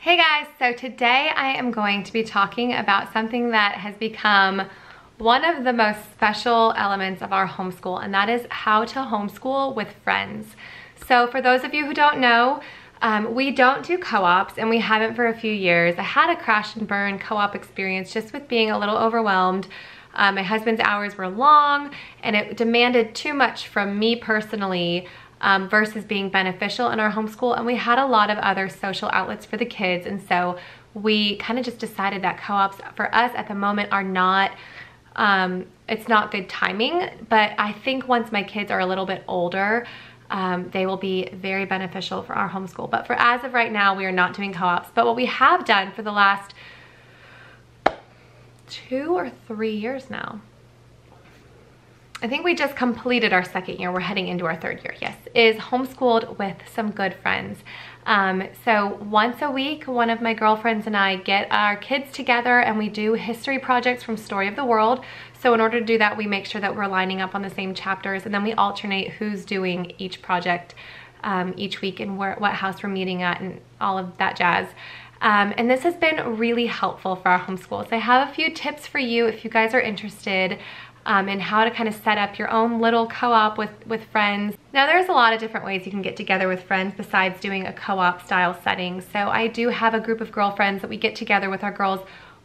Hey guys, so today I am going to be talking about something that has become one of the most special elements of our homeschool, and that is how to homeschool with friends. So for those of you who don't know, we don't do co-ops, and we haven't for a few years. I had a crash and burn co-op experience just with being a little overwhelmed. My husband's hours were long, and it demanded too much from me personally versus being beneficial in our homeschool. And we had a lot of other social outlets for the kids, and so we kind of just decided that co-ops for us at the moment are not, it's not good timing. But I think once my kids are a little bit older, they will be very beneficial for our homeschool. But for as of right now, we are not doing co-ops. But what we have done for the last 2 or 3 years now, I think we just completed our second year, we're heading into our third year, yes, is homeschooled with some good friends. So once a week, one of my girlfriends and I get our kids together and we do history projects from Story of the World. So in order to do that, we make sure that we're lining up on the same chapters, and then we alternate who's doing each project each week and what house we're meeting at and all of that jazz. And this has been really helpful for our homeschool. So I have a few tips for you if you guys are interested in how to kind of set up your own little co-op with friends. Now there's a lot of different ways you can get together with friends besides doing a co-op style setting. So I do have a group of girlfriends that we get together with our girls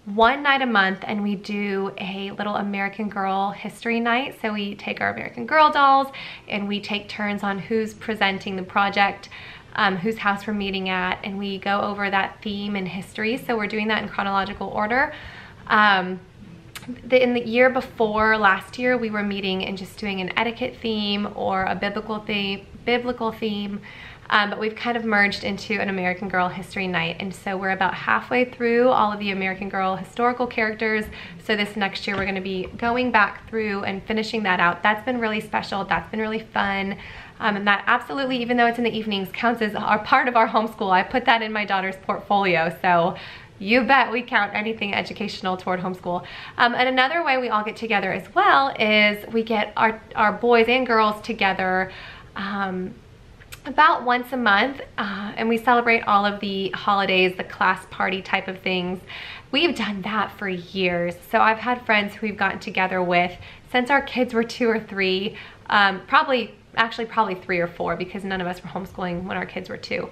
one night a month, and we do a little American Girl history night. So we take our American Girl dolls and we take turns on who's presenting the project, whose house we're meeting at, and we go over that theme in history. So we're doing that in chronological order. In the year before last year, we were meeting and just doing an etiquette theme or a biblical theme, but we've kind of merged into an American Girl history night. And so we're about halfway through all of the American Girl historical characters. So this next year, we're gonna be going back through and finishing that out. That's been really special. That's been really fun. And that absolutely, even though it's in the evenings, counts as part of our homeschool. I put that in my daughter's portfolio. So you bet we count anything educational toward homeschool. And another way we all get together as well is we get our boys and girls together about once a month, and we celebrate all of the holidays, the class party type of things. We've done that for years. So I've had friends who we've gotten together with since our kids were 2 or 3, probably 3 or 4, because none of us were homeschooling when our kids were 2.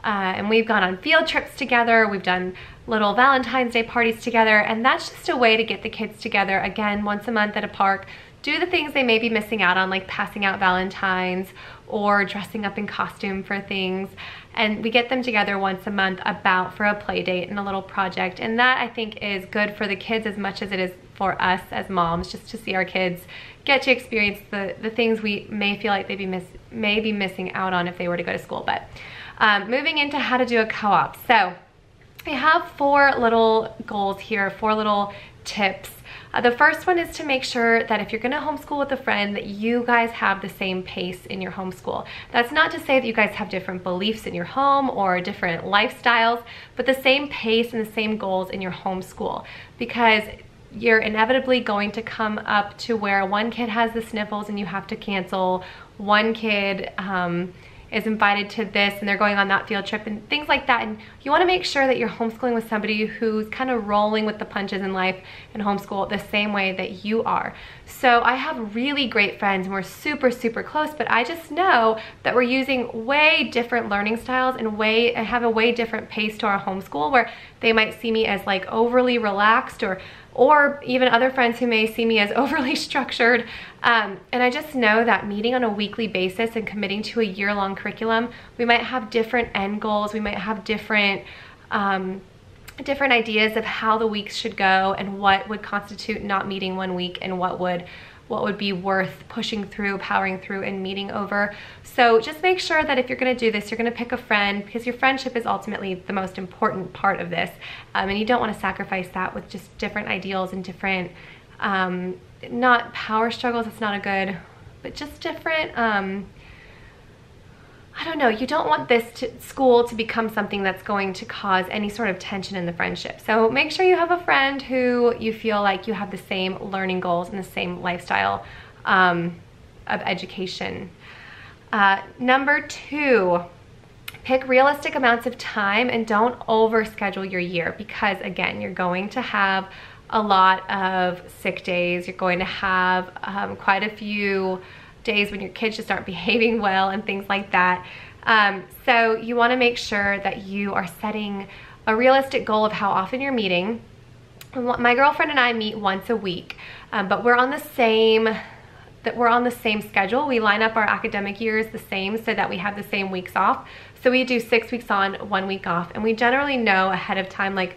And we've gone on field trips together, we've done little Valentine's Day parties together, and that's just a way to get the kids together, again, once a month at a park, do the things they may be missing out on, like passing out Valentines or dressing up in costume for things. And we get them together once a month for a play date and a little project. And that, I think, is good for the kids as much as it is for us as moms, just to see our kids get to experience the things we may feel like they may be missing out on if they were to go to school. But moving into how to do a co-op. So I have 4 little goals here, 4 little tips. The first one is to make sure that if you're gonna homeschool with a friend, that you guys have the same pace in your homeschool. That's not to say that you guys have different beliefs in your home or different lifestyles, but the same pace and the same goals in your homeschool, because you're inevitably going to come up to where one kid has the sniffles and you have to cancel, one kid is invited to this and they're going on that field trip and things like that. And you wanna make sure that you're homeschooling with somebody who's kind of rolling with the punches in life and homeschool the same way that you are. So I have really great friends and we're super, super close, but I just know that we're using way different learning styles and have a way different pace to our homeschool, where they might see me as like overly relaxed, or even other friends who may see me as overly structured. And I just know that meeting on a weekly basis and committing to a year-long curriculum, we might have different end goals, we might have different ideas of how the weeks should go and what would constitute not meeting one week and what would be worth pushing through, powering through, and meeting over. So just make sure that if you're gonna do this, you're gonna pick a friend, because your friendship is ultimately the most important part of this. And you don't wanna sacrifice that with just different ideals and different, not power struggles, it's not a good, but just different, I don't know, you don't want this school to become something that's going to cause any sort of tension in the friendship. So make sure you have a friend who you feel like you have the same learning goals and the same lifestyle of education. Number 2, Pick realistic amounts of time and don't overschedule your year, because again, you're going to have a lot of sick days. You're going to have quite a few days when your kids just aren't behaving well and things like that. So you want to make sure that you are setting a realistic goal of how often you're meeting. My girlfriend and I meet once a week, but we're on the same schedule. We line up our academic years the same so that we have the same weeks off. So we do 6 weeks on, 1 week off, and we generally know ahead of time, like,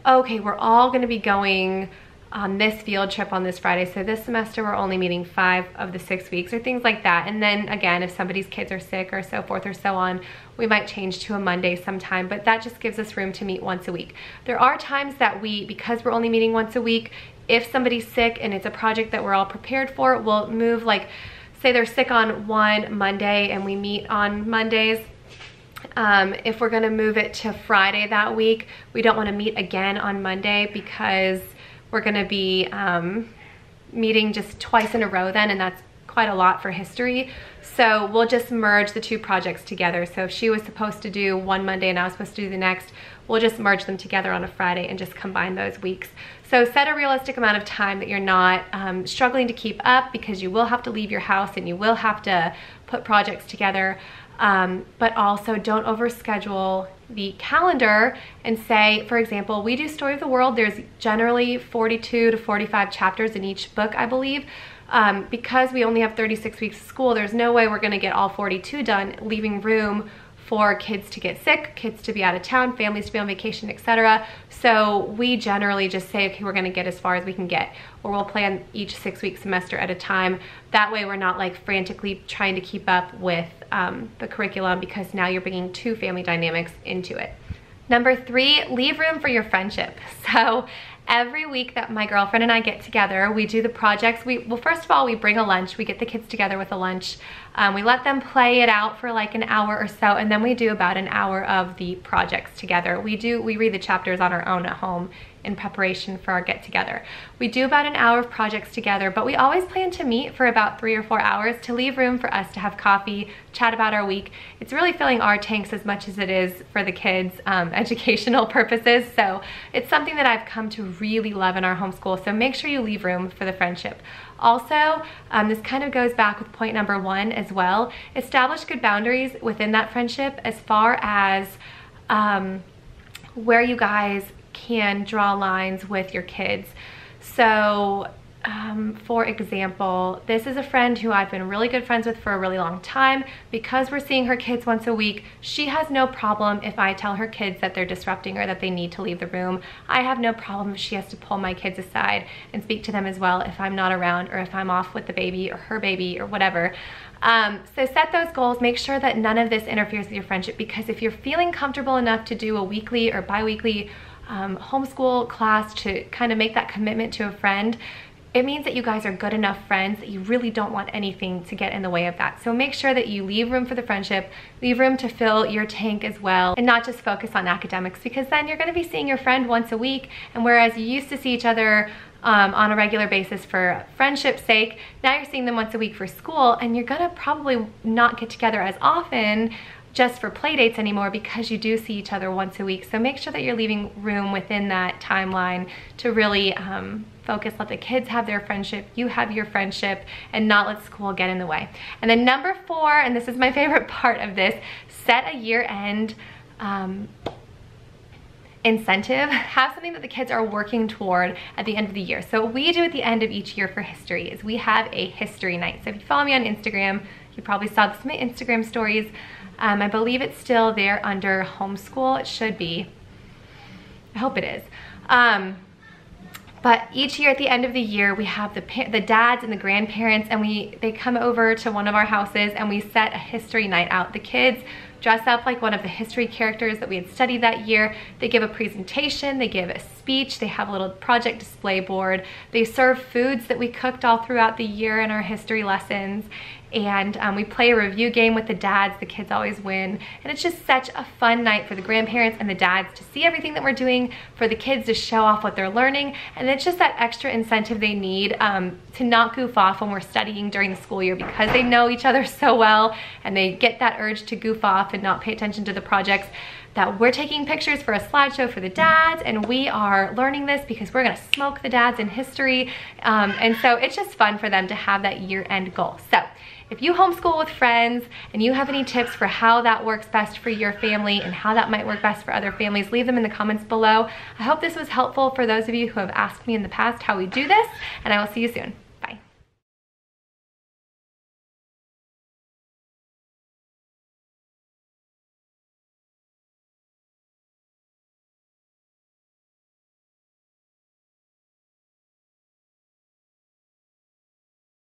okay, we're all going to be going on this field trip on this Friday, so this semester we're only meeting 5 of the 6 weeks, or things like that. And then again, if somebody's kids are sick or so forth or so on, we might change to a Monday sometime, but that just gives us room to meet once a week. There are times that because we're only meeting once a week, if somebody's sick and it's a project that we're all prepared for, we'll move, like, say they're sick on one Monday and we meet on Mondays. If we're gonna move it to Friday that week, we don't wanna meet again on Monday because we're gonna be meeting just twice in a row then, and that's quite a lot for history. So we'll just merge the 2 projects together. So if she was supposed to do one Monday and I was supposed to do the next, we'll just merge them together on a Friday and just combine those weeks. So set a realistic amount of time that you're not struggling to keep up, because you will have to leave your house and you will have to put projects together. But also don't overschedule the calendar and say, for example, we do Story of the World. There's generally 42 to 45 chapters in each book, I believe. Because we only have 36 weeks of school, there's no way we're gonna get all 42 done, leaving room for kids to get sick, kids to be out of town, families to be on vacation, etc. So we generally just say, okay, we're gonna get as far as we can get, or we'll plan each 6-week semester at a time. That way we're not like frantically trying to keep up with the curriculum, because now you're bringing 2 family dynamics into it. Number 3, leave room for your friendship. So every week that my girlfriend and I get together, we do the projects. Well, first of all, we bring a lunch. We get the kids together with a lunch. We let them play it out for like an hour or so, and then we do about an hour of the projects together. We read the chapters on our own at home in preparation for our get-together. We do about an hour of projects together, but we always plan to meet for about 3 or 4 hours to leave room for us to have coffee, chat about our week. It's really filling our tanks as much as it is for the kids' educational purposes. So it's something that I've come to really love in our homeschool. So make sure you leave room for the friendship. Also, this kind of goes back with point number 1 as well. Establish good boundaries within that friendship as far as where you guys can draw lines with your kids. So for example, this is a friend who I've been really good friends with for a really long time. Because we're seeing her kids once a week, she has no problem if I tell her kids that they're disrupting or that they need to leave the room. I have no problem if she has to pull my kids aside and speak to them as well if I'm not around, or if I'm off with the baby or her baby or whatever. So set those goals. Make sure that none of this interferes with your friendship, because if you're feeling comfortable enough to do a weekly or bi-weekly homeschool class to kind of make that commitment to a friend, it means that you guys are good enough friends that you really don't want anything to get in the way of that. So make sure that you leave room for the friendship, leave room to fill your tank as well, and not just focus on academics, because then you're gonna be seeing your friend once a week, and whereas you used to see each other on a regular basis for friendship's sake, now you're seeing them once a week for school, and you're gonna probably not get together as often just for play dates anymore, because you do see each other once a week. So make sure that you're leaving room within that timeline to really focus, let the kids have their friendship, you have your friendship, and not let school get in the way. And then number 4, and this is my favorite part of this, set a year-end incentive. Have something that the kids are working toward at the end of the year. So what we do at the end of each year for history is we have a history night. So if you follow me on Instagram, you probably saw this in my Instagram stories. I believe it's still there under Homeschool. It should be. I hope it is. But each year at the end of the year, we have the dads and the grandparents, and they come over to one of our houses and we set a history night out. The kids dress up like one of the history characters that we had studied that year. They give a presentation, they give a speech, they have a little project display board. They serve foods that we cooked all throughout the year in our history lessons. and we play a review game with the dads. The kids always win, and it's just such a fun night for the grandparents and the dads to see everything that we're doing, for the kids to show off what they're learning, and it's just that extra incentive they need to not goof off when we're studying during the school year, because they know each other so well and they get that urge to goof off and not pay attention to the projects, that we're taking pictures for a slideshow for the dads, and we are learning this because we're gonna smoke the dads in history. And so it's just fun for them to have that year-end goal. So if you homeschool with friends and you have any tips for how that works best for your family and how that might work best for other families, leave them in the comments below. I hope this was helpful for those of you who have asked me in the past how we do this, and I will see you soon.